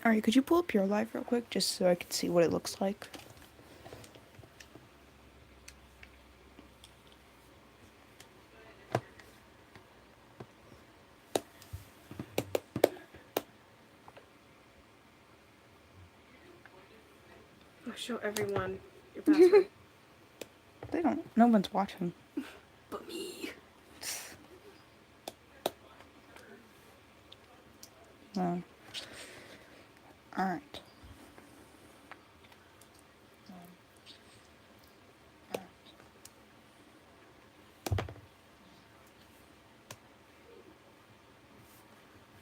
Alright, could you pull up your live real quick just so I can see what it looks like? I'll show everyone your password. They don't. No one's watching. But me. No. Alright.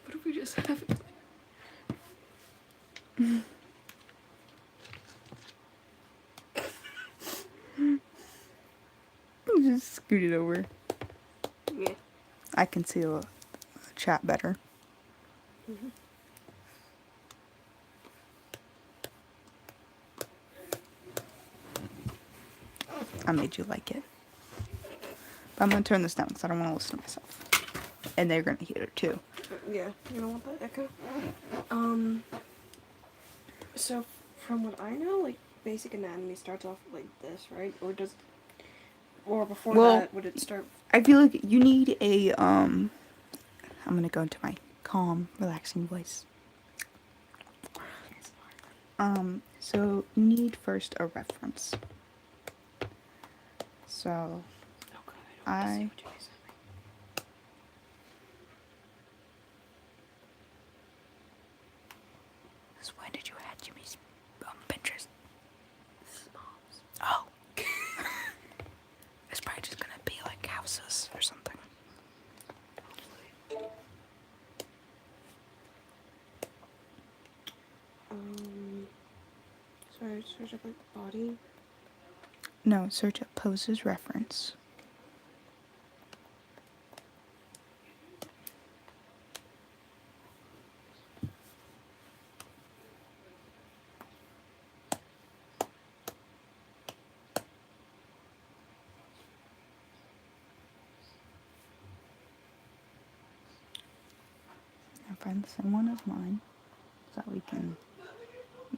What if we just have it? Just scoot it over. Yeah. I can see the chat better. Mm-hmm. I made you like it. But I'm gonna turn this down because I don't want to listen to myself. And they're gonna hear it too. Yeah, you don't want that echo? So from what I know, like, basic anatomy starts off like this, right? Or before that, would it start? I feel like you need a, I'm gonna go into my calm, relaxing voice. So you need first a reference. So, Oh god, I don't want to see what you sent me. when did you add Jimmy's Pinterest? This is mom's. Oh. It's probably just gonna be like houses or something. Sorry, search up like body. No, search up poses reference. And find the same one as mine, so that we can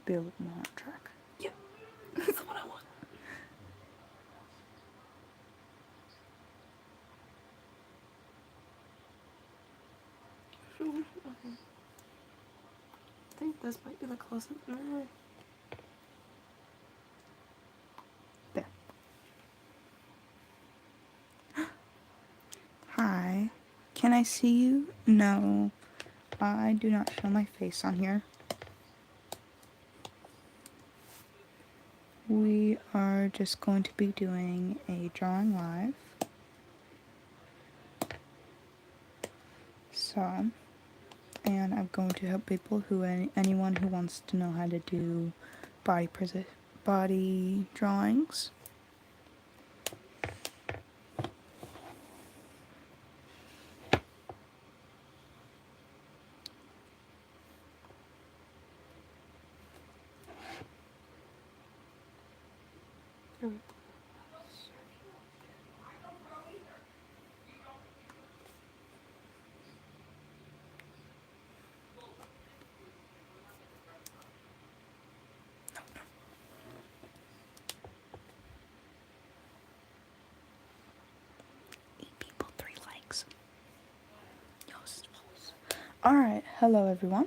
be a little more on track. Yep, that's what I want. Okay. I think this might be the closest. No. There. Hi. Can I see you? No. I do not show my face on here. We are just going to be doing a drawing live. So, and I'm going to help people anyone who wants to know how to do body drawings. People, 3 likes. Alright, hello everyone.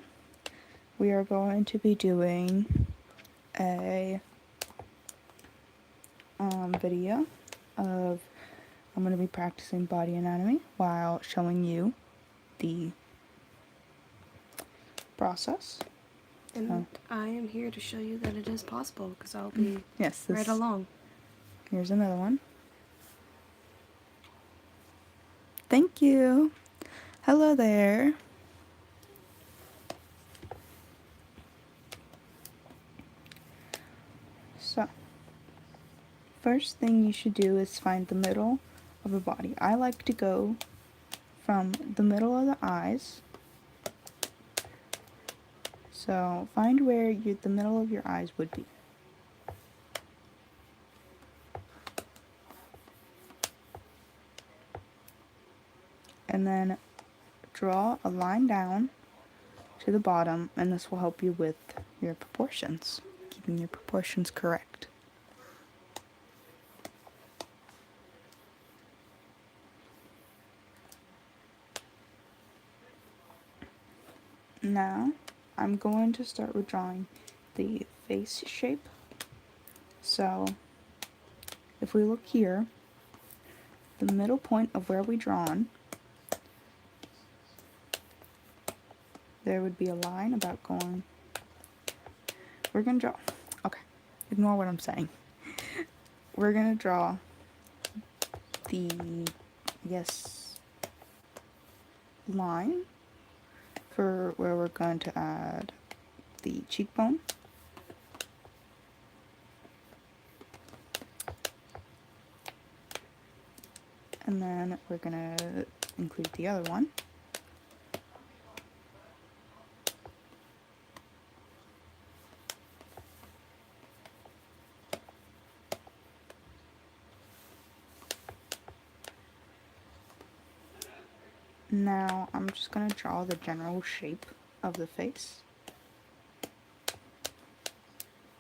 We are going to be doing a video of, I'm going to be practicing body anatomy while showing you the process. And I am here to show you that it is possible, because I'll be right along. Here's another one. Thank you. Hello there. So, first thing you should do is find the middle of a body. I like to go from the middle of the eyes. So, find where the middle of your eyes would be. And then draw a line down to the bottom, and this will help you with your proportions, keeping your proportions correct. Now, I'm going to start with drawing the face shape. So, if we look here, the middle point of where we drawn, there would be a line about going, we're going to draw, okay, ignore what I'm saying. We're going to draw the, I guess, line for where we're going to add the cheekbone. And then we're going to include the other one. Now I'm just going to draw the general shape of the face.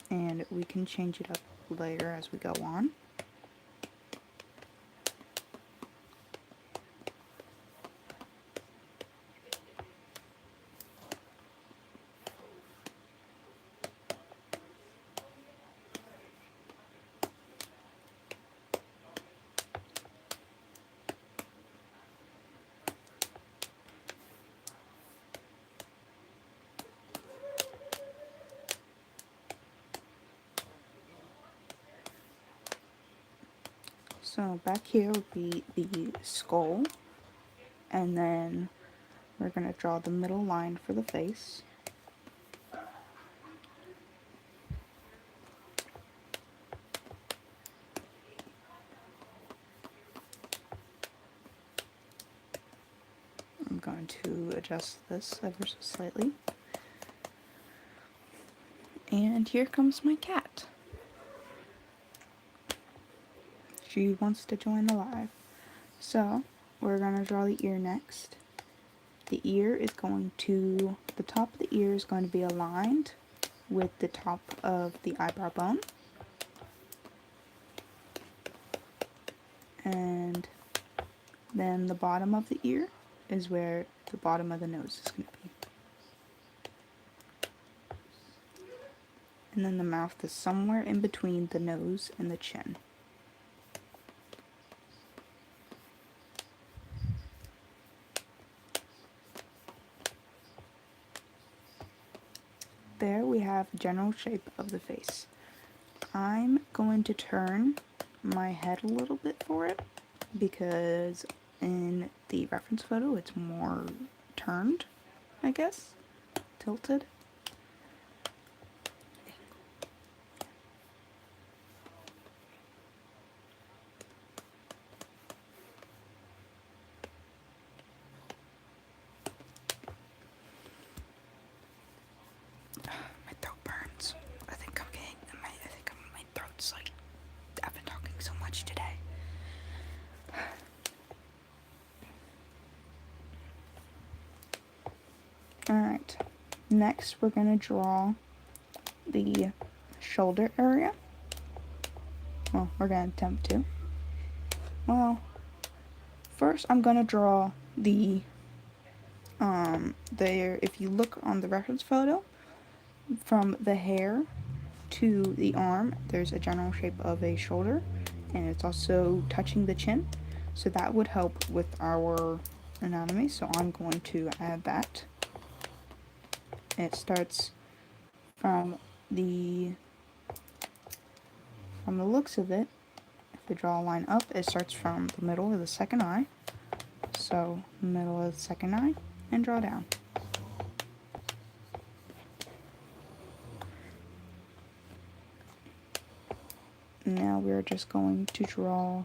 And we can change it up later as we go on. So back here would be the skull, and then we're going to draw the middle line for the face. I'm going to adjust this ever so slightly. And here comes my cat. She wants to join the live. So, we're going to draw the ear next. The ear is going to, the top of the ear is going to be aligned with the top of the eyebrow bone. And then the bottom of the ear is where the bottom of the nose is going to be. And then the mouth is somewhere in between the nose and the chin. There we have the general shape of the face. I'm going to turn my head a little bit for it because in the reference photo it's more turned, I guess, tilted. My throat burns. I think my throat's like, I've been talking so much today. Alright, next we're going to draw the shoulder area. Well, we're going to attempt to. Well, first I'm going to draw the, there, if you look on the reference photo, from the hair to the arm, there's a general shape of a shoulder, and it's also touching the chin, so that would help with our anatomy, so I'm going to add that. It starts from the looks of it, if we draw a line up, it starts from the middle of the second eye, so middle of the second eye, and draw down. Now we're just going to draw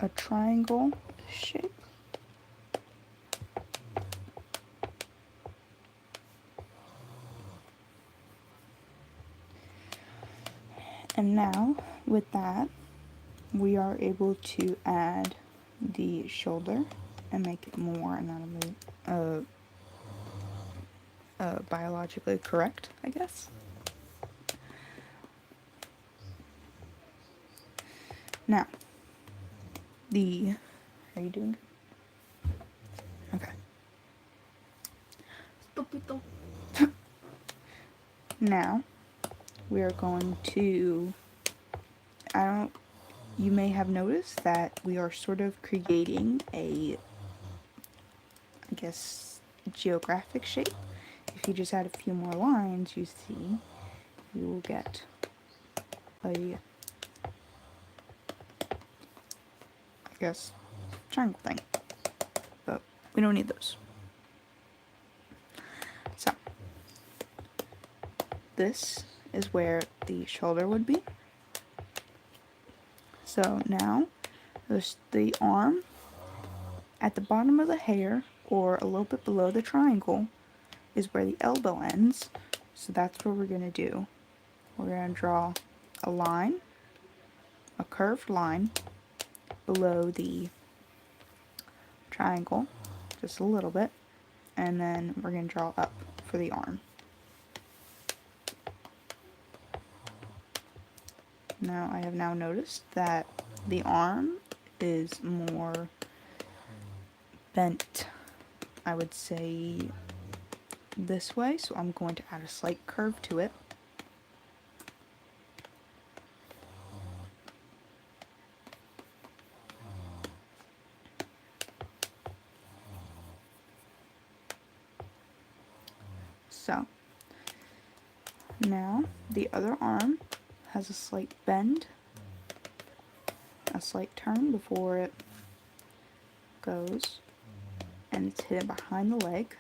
a triangle shape. And now, with that, we are able to add the shoulder and make it more anatomy, biologically correct, I guess. Now, are you doing good? Okay. Stupito. Now, we are going to, I don't, you may have noticed that we are sort of creating a, I guess, geographic shape. If you just add a few more lines, you see, you will get a, I guess, triangle thing. But we don't need those. So, this is where the shoulder would be. So now, there's the arm at the bottom of the hair, or a little bit below the triangle, is where the elbow ends. So that's what we're going to do. We're going to draw a line, a curved line, below the triangle, just a little bit, and then we're going to draw up for the arm. Now I have now noticed that the arm is more bent, I would say this way, so I'm going to add a slight curve to it. So now the other arm has a slight bend, a slight turn before it goes, and it's hidden behind the leg.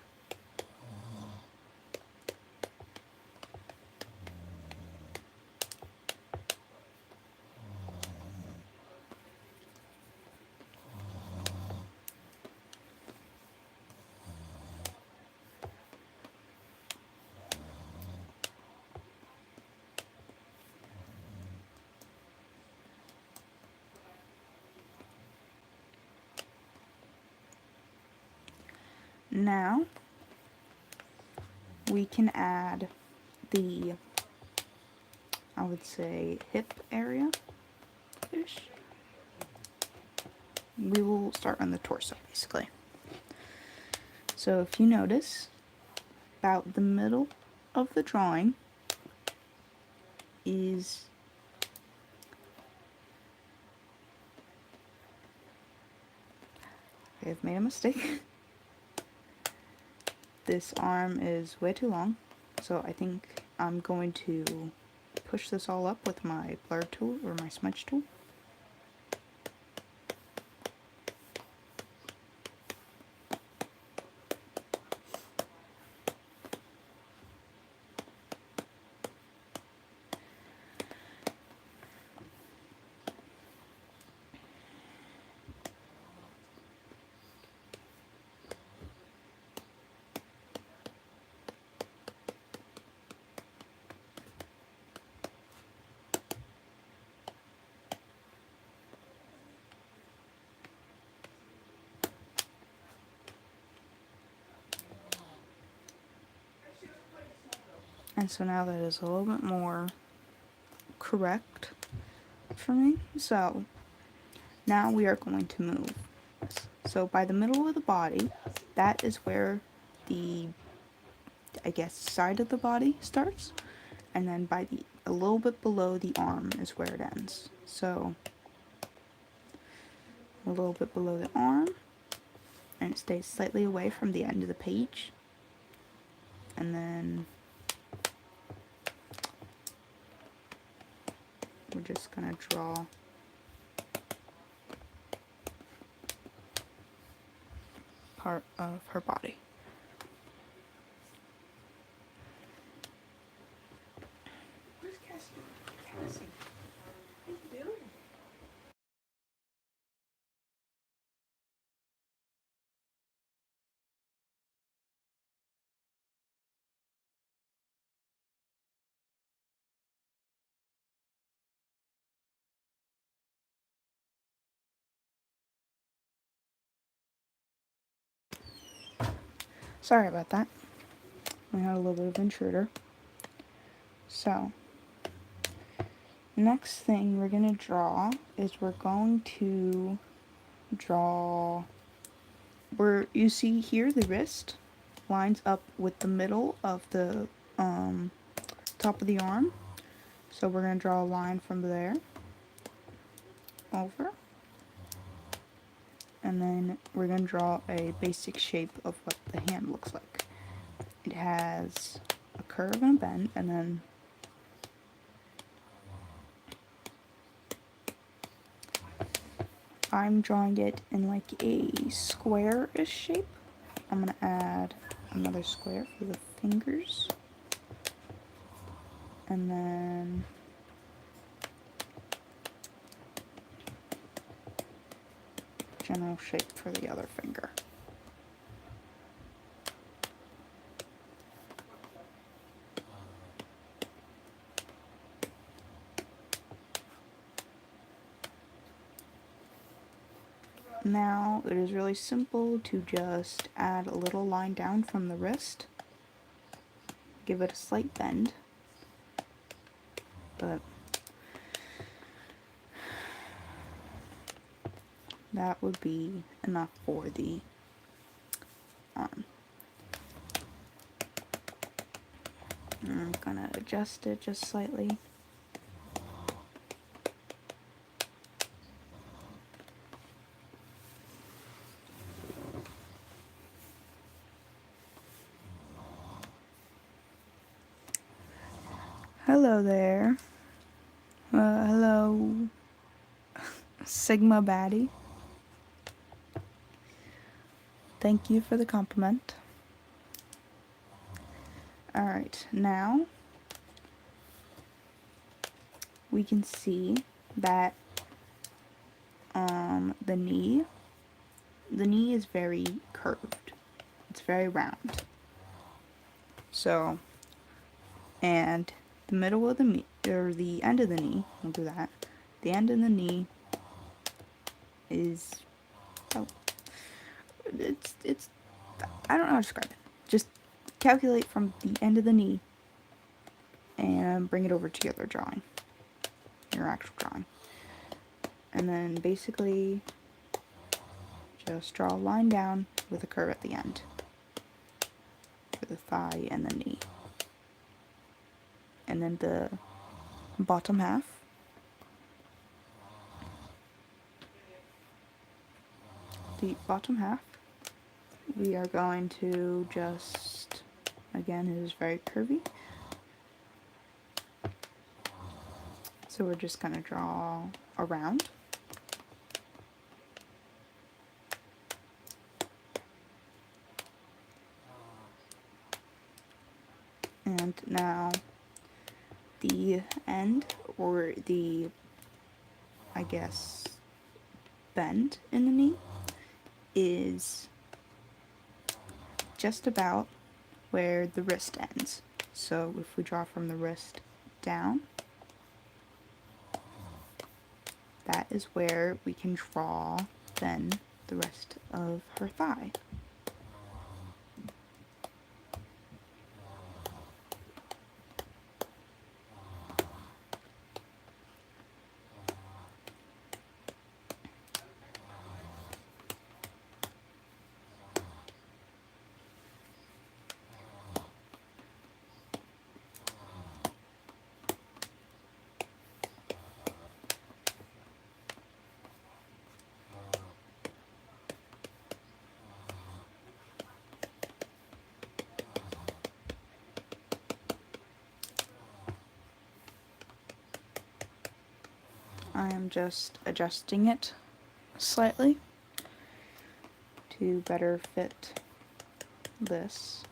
Now we can add the, I would say, hip area-ish. We will start on the torso, basically. So if you notice, about the middle of the drawing is I've made a mistake. This arm is way too long, so I think I'm going to push this all up with my blur tool or my smudge tool. And so now that is a little bit more correct for me. So now we are going to move. So by the middle of the body, that is where the, I guess, side of the body starts. And then by a little bit below the arm is where it ends. So a little bit below the arm, and it stays slightly away from the end of the page. And then we're just gonna draw part of her body. Where's Cassie? Cassie, what are you doing? Sorry about that. We had a little bit of intruder. So, next thing we're going to draw is we're going to draw where you see here the wrist lines up with the middle of the top of the arm. So we're going to draw a line from there over. And then we're going to draw a basic shape of what the hand looks like. It has a curve and a bend, and then I'm drawing it in like a square-ish shape. I'm going to add another square for the fingers. And then general shape for the other finger. Now it is really simple to just add a little line down from the wrist, give it a slight bend, but that would be enough for the arm. I'm gonna adjust it just slightly. Hello there. Hello, Sigma Baddie. Thank you for the compliment. Alright, now we can see that the knee is very curved. It's very round. So, and the middle of the knee, or the end of the knee, we'll do that. The end of the knee is, oh, it's, I don't know how to describe it. Just calculate from the end of the knee and bring it over to your other drawing, your actual drawing. And then basically just draw a line down with a curve at the end for the thigh and the knee. And then the bottom half. The bottom half, we are going to just, again, it is very curvy. So we're just going to draw a round. And now the end, or the, I guess, bend in the knee is just about where the wrist ends. So if we draw from the wrist down, that is where we can draw then the rest of her thigh. I am just adjusting it slightly to better fit this.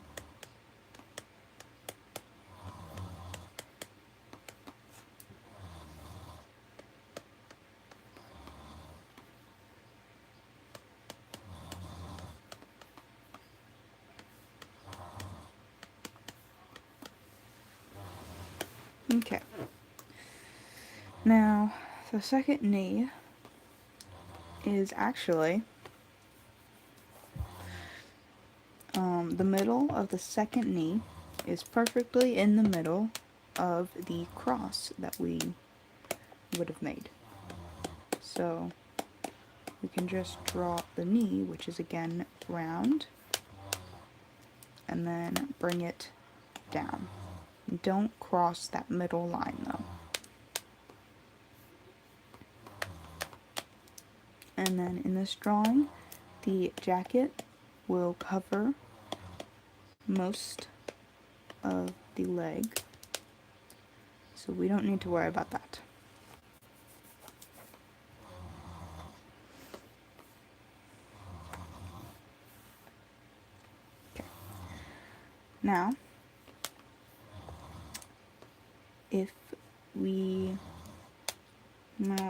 Okay. Now, the second knee is actually the middle of the second knee is perfectly in the middle of the cross that we would have made. So we can just draw the knee, which is again round, and then bring it down. Don't cross that middle line though. And then in this drawing, the jacket will cover most of the leg, so we don't need to worry about that. Okay. Now, if we,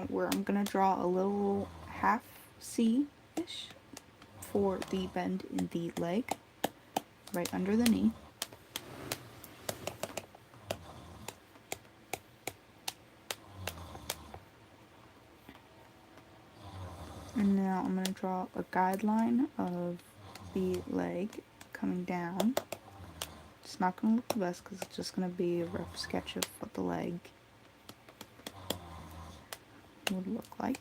where I'm gonna draw a little half C-ish for the bend in the leg, right under the knee. And now I'm going to draw a guideline of the leg coming down. It's not going to look the best because it's just going to be a rough sketch of what the leg would look like.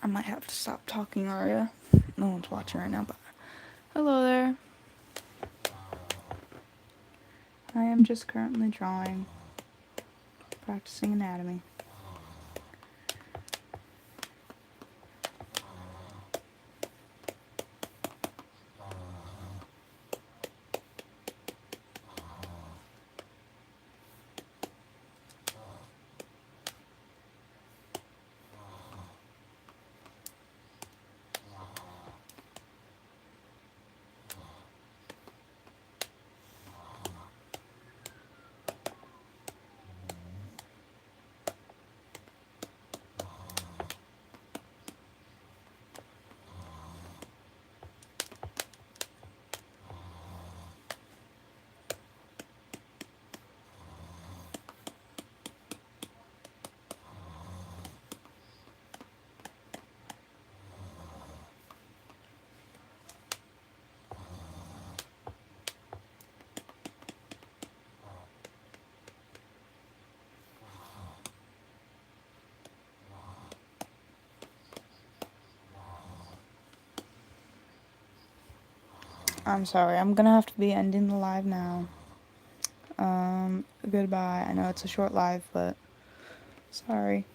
I might have to stop talking, Aria. No one's watching right now, but hello there. I am just currently drawing, practicing anatomy. I'm sorry, I'm gonna have to be ending the live now. Goodbye. I know it's a short live, but sorry.